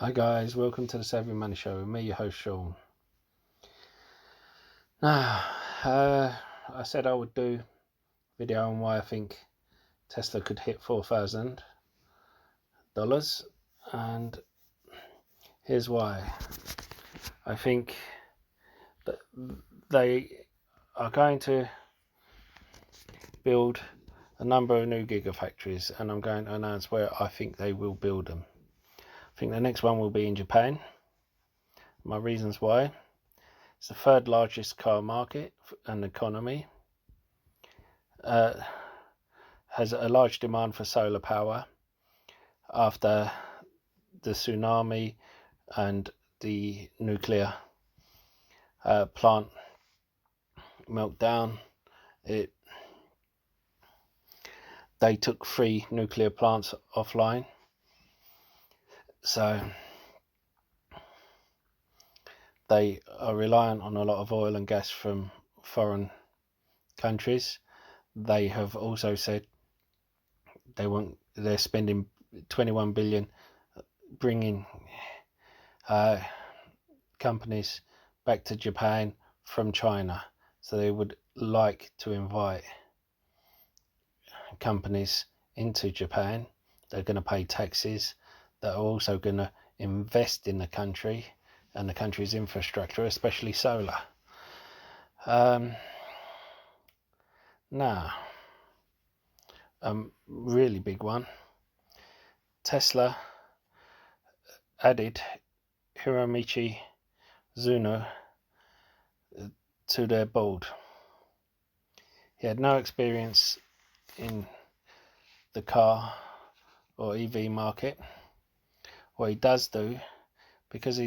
Hi guys, welcome to the Savvy Money Show with me, your host Sean. Now, I said I would do a video on why I think Tesla could hit $4,000, and here's why. I think that they are going to build a number of new gigafactories, and I'm going to announce where I think they will build them. I think the next one will be in Japan. My reasons why: it's the third largest car market and economy, has a large demand for solar power after the tsunami and the nuclear plant meltdown. They took 3 nuclear plants offline, so they are reliant on a lot of oil and gas from foreign countries. They have also said they're spending 21 billion bringing companies back to Japan from China. So they would like to invite companies into Japan. They're going to pay taxes. That are also going to invest in the country and the country's infrastructure, especially solar. Now, really big one. Tesla added Hiromichi Zuno to their board. He had no experience in the car or EV market. What he does do, because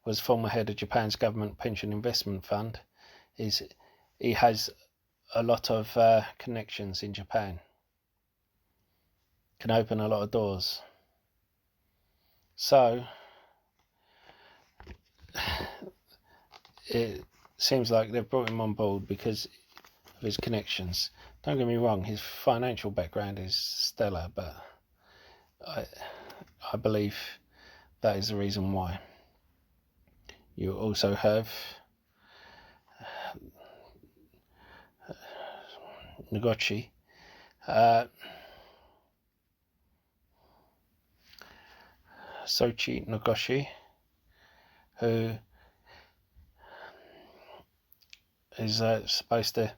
was former head of Japan's government pension investment fund, is he has a lot of connections in Japan. Can open a lot of doors. So it seems like they've brought him on board because of his connections. Don't get me wrong, his financial background is stellar, but I believe that is the reason why. You also have Soichi Nagoshi, who is supposed to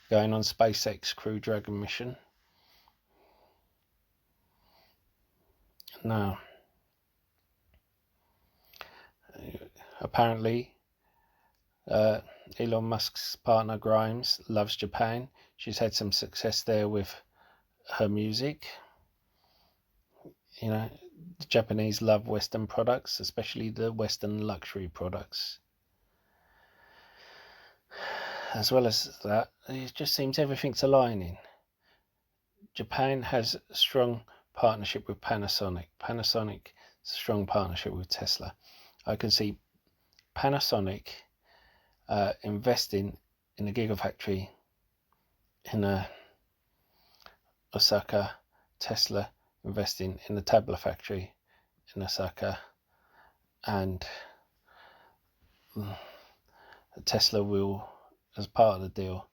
going on SpaceX Crew Dragon mission. Now, apparently, Elon Musk's partner Grimes loves Japan. She's had some success there with her music. You know, the Japanese love Western products, especially the Western luxury products. As well as that, it just seems everything's aligning. Japan has a strong partnership with Panasonic. Panasonic has a strong partnership with Tesla. I can see Panasonic investing in a gigafactory in Osaka, Tesla investing in the tablet factory in Osaka, and Tesla will, as part of the deal,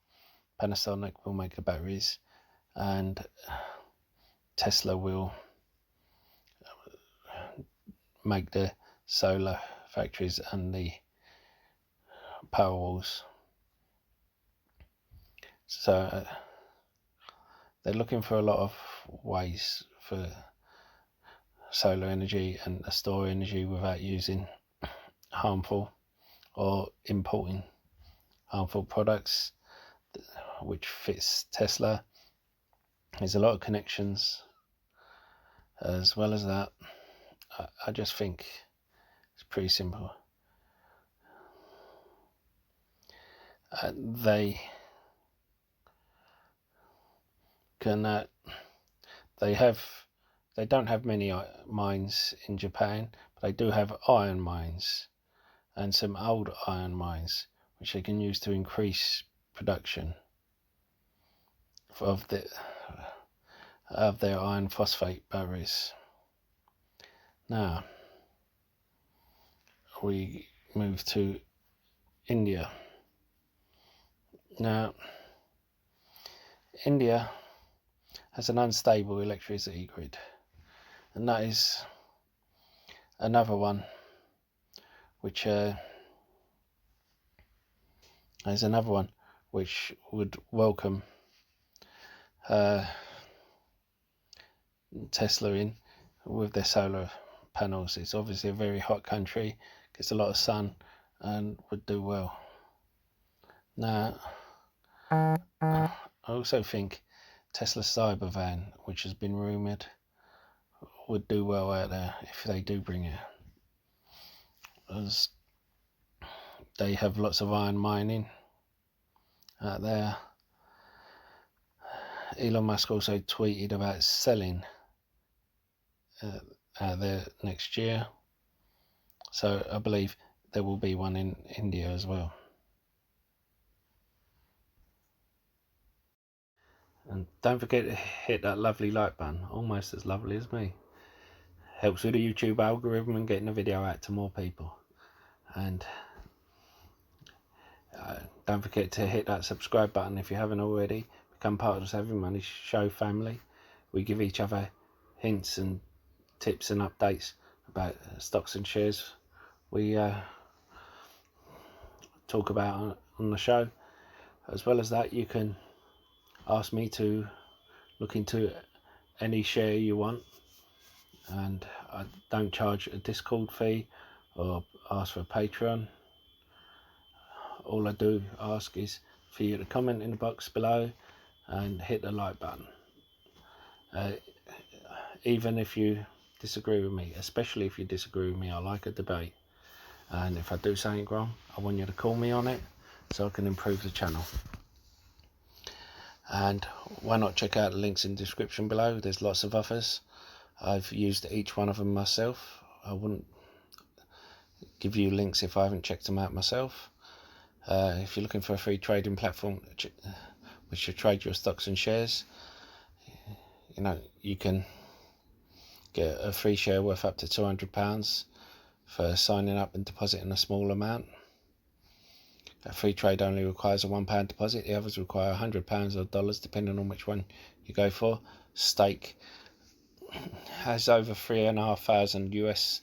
Panasonic will make the batteries and Tesla will make the solar factories and the power walls. So they're looking for a lot of ways for solar energy and to store energy without using harmful or importing harmful products, which fits Tesla. There's a lot of connections. As well as that, I just think it's pretty simple. They can they don't have many mines in Japan, but they do have iron mines and some old iron mines which they can use to increase production of their iron phosphate batteries. Now we move to India. Now India has an unstable electricity grid, and that is another one which would welcome Tesla in with their solar panels. It's obviously a very hot country, gets a lot of sun, and would do well. Now, I also think Tesla Cybervan, which has been rumoured, would do well out there if they do bring it, as they have lots of iron mining out there. Elon Musk also tweeted about selling out there next year, so I believe there will be one in India as well. And don't forget to hit that lovely like button, almost as lovely as me. Helps with the YouTube algorithm and getting the video out to more people. And don't forget to hit that subscribe button if you haven't already. Become part of the Saving Money Show family. We give each other hints and tips and updates about stocks and shares we talk about on the show. As well as that, you can ask me to look into any share you want, and I don't charge a Discord fee or ask for a Patreon. All I do ask is for you to comment in the box below and hit the like button, even if you disagree with me, especially if you disagree with me. I like a debate, and if I do something wrong, I want you to call me on it so I can improve the channel. And why not check out the links in the description below? There's lots of others. I've used each one of them myself. I wouldn't give you links if I haven't checked them out myself. If you're looking for a free trading platform which should trade your stocks and shares, you know, you can get a free share worth up to £200 for signing up and depositing a small amount. A free trade only requires a £1 deposit. The others require £100 or dollars, depending on which one you go for. Stake has over 3,500 US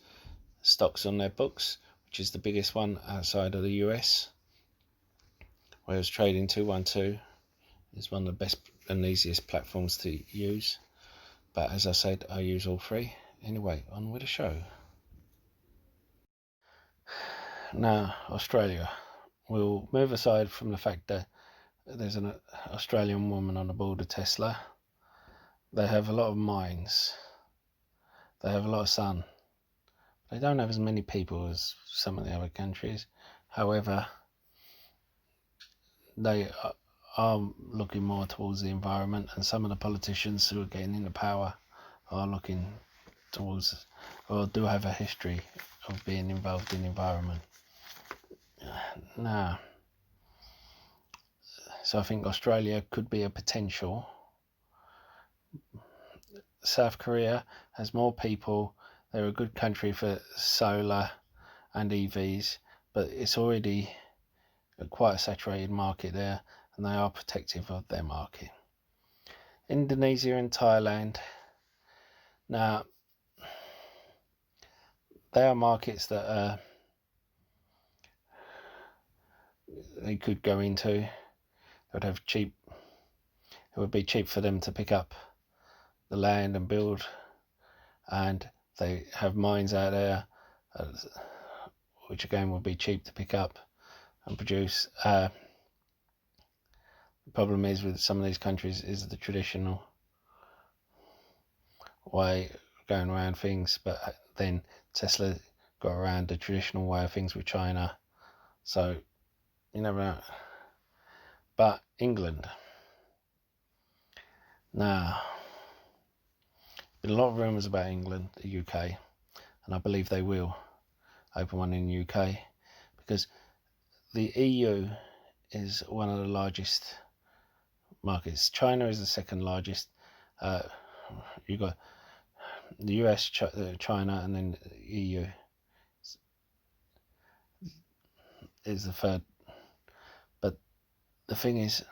stocks on their books, which is the biggest one outside of the US. Whereas Trading 212 is one of the best and easiest platforms to use. But as I said, I use all three. Anyway, on with the show. Now, Australia. We'll move aside from the fact that there's an Australian woman on the board of Tesla. They have a lot of mines. They have a lot of sun. They don't have as many people as some of the other countries. However, they are looking more towards the environment, and some of the politicians who are getting into power are looking towards, or do have a history of being involved in the environment. Now, so I think Australia could be a potential. South Korea has more people. They're a good country for solar and EVs, but it's already quite a saturated market there, and they are protective of their market. Indonesia and Thailand. Now, they are markets that they could go into. It would be cheap for them to pick up the land and build, and they have mines out there, which again would be cheap to pick up and produce. The problem is with some of these countries is the traditional way of going around things, but then Tesla got around the traditional way of things with China, so you never know. But England. Now, been a lot of rumours about England, the UK, and I believe they will open one in the UK, because the EU is one of the largest markets. China is the second largest. You got the US, China, and then the EU is the third. But the thing is,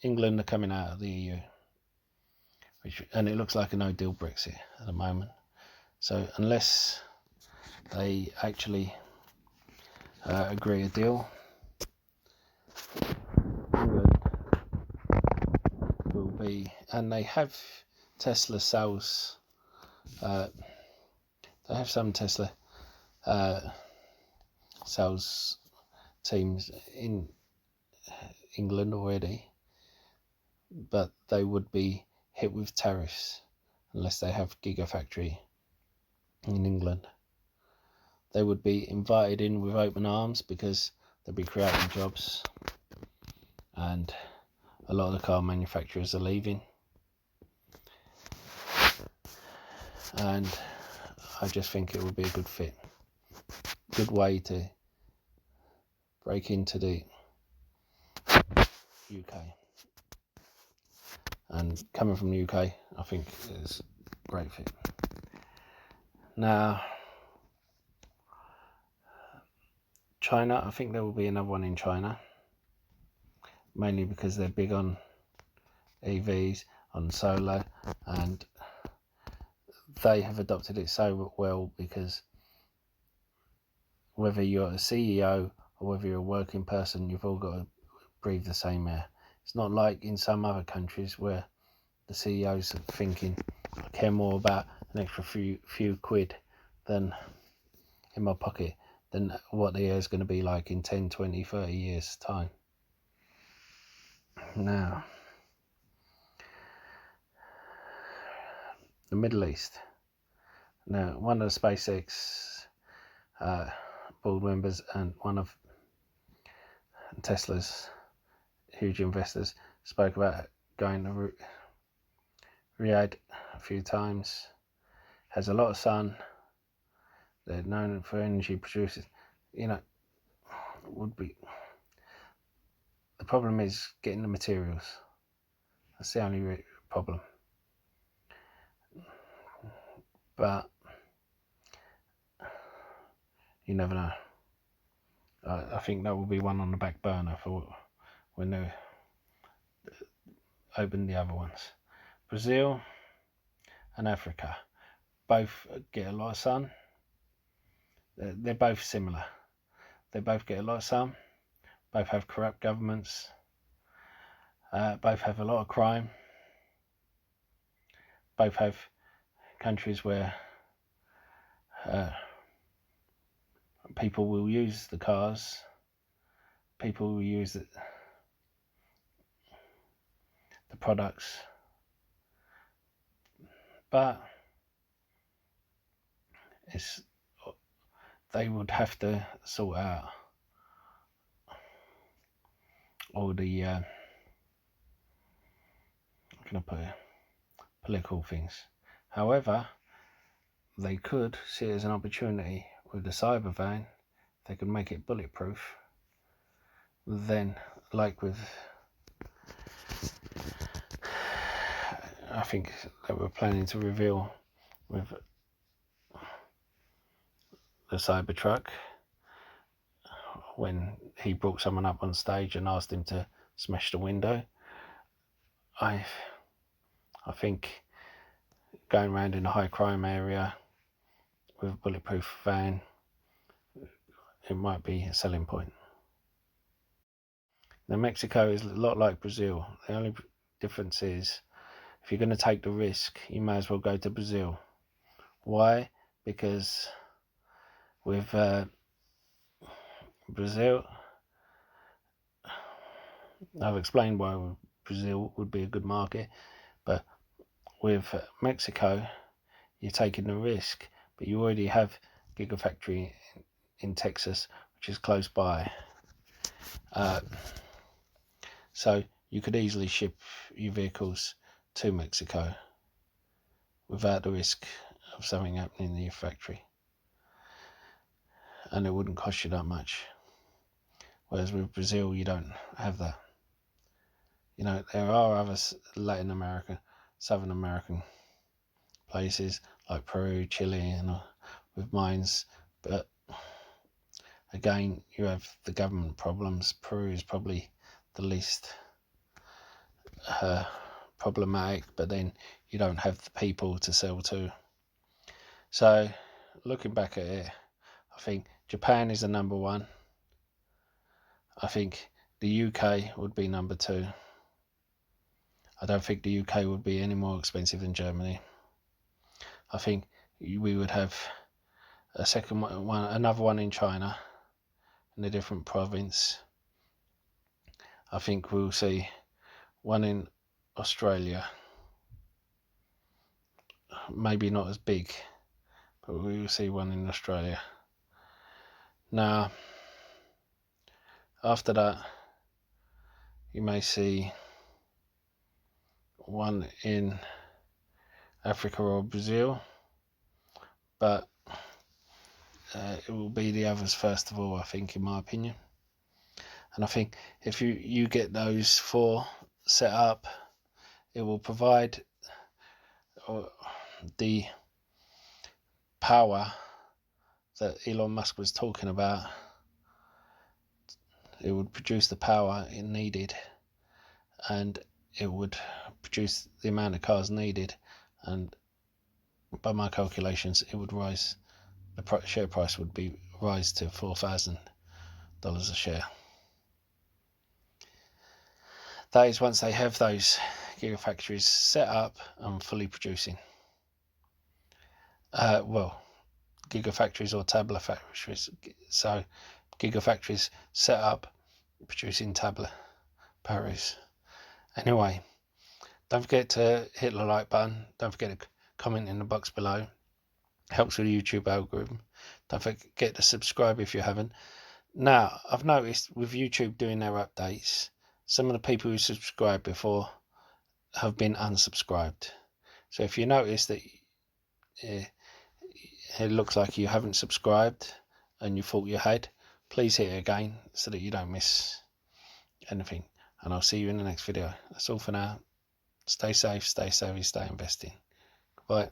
England are coming out of the EU, and it looks like a no-deal Brexit at the moment. So unless they actually agree a deal, England will be, and they have Tesla sales. They have some Tesla sales teams in England already, but they would be hit with tariffs unless they have Gigafactory in England. They would be invited in with open arms because they'll be creating jobs, and a lot of the car manufacturers are leaving, and I just think it would be a good fit, good way to break into the UK. And coming from the UK, I think it's a great fit. Now, China, I think there will be another one in China, mainly because they're big on EVs, on solar, and they have adopted it so well because whether you're a CEO or whether you're a working person, you've all got to breathe the same air. It's not like in some other countries where the CEOs are thinking, I care more about an extra few quid than in my pocket than what the air is going to be like in 10, 20, 30 years time. Now, the Middle East. Now, one of the SpaceX board members and one of Tesla's huge investors spoke about going to Riyadh a few times. Has a lot of sun. They're known for energy producers. You know, would be. The problem is getting the materials. That's the only problem. But you never know. I think that will be one on the back burner for when they open the other ones. Brazil and Africa both get a lot of sun. They're both similar. They both get a lot of sun. Both have corrupt governments. Both have a lot of crime. Both have countries where people will use the cars. People will use the products. But they would have to sort out all the how can I put it, political things. However, they could see it as an opportunity with the cyber van. They could make it bulletproof. Then, like with, I think they were planning to reveal with the Cybertruck when he brought someone up on stage and asked him to smash the window. I think going around in a high crime area with a bulletproof van, it might be a selling point. Now, Mexico is a lot like Brazil. The only difference is if you're going to take the risk, you may as well go to Brazil. Why? Because with Brazil, I've explained why Brazil would be a good market, but with Mexico, you're taking the risk, but you already have Gigafactory in Texas, which is close by. So you could easily ship your vehicles to Mexico without the risk of something happening in your factory. And it wouldn't cost you that much. Whereas with Brazil, you don't have that. You know, there are other Latin American, Southern American places like Peru, Chile, and with mines, but again, you have the government problems. Peru is probably the least problematic, but then you don't have the people to sell to. So, looking back at it, I think Japan is the number one. I think the UK would be number two. I don't think the UK would be any more expensive than Germany. I think we would have a second one, another one in China, in a different province. I think we'll see one in Australia, maybe not as big, but we will see one in Australia. Now, after that, you may see one in Africa or Brazil, but it will be the others first of all, I think, in my opinion. And I think if you get those 4 set up, it will provide the power that Elon Musk was talking about. It would produce the power it needed, and it would produce the amount of cars needed, and by my calculations, it would rise. The share price would rise to $4,000 a share. That is once they have those gigafactories set up and fully producing. Gigafactories or tablet factories. So gigafactories set up producing tablet batteries. Anyway, don't forget to hit the like button. Don't forget to comment in the box below. Helps with the YouTube algorithm. Don't forget to subscribe if you haven't. Now, I've noticed with YouTube doing their updates, some of the people who subscribed before have been unsubscribed. So if you notice that it looks like you haven't subscribed and you thought you had, please hit it again so that you don't miss anything. And I'll see you in the next video. That's all for now. Stay safe, stay savvy, stay investing. Goodbye.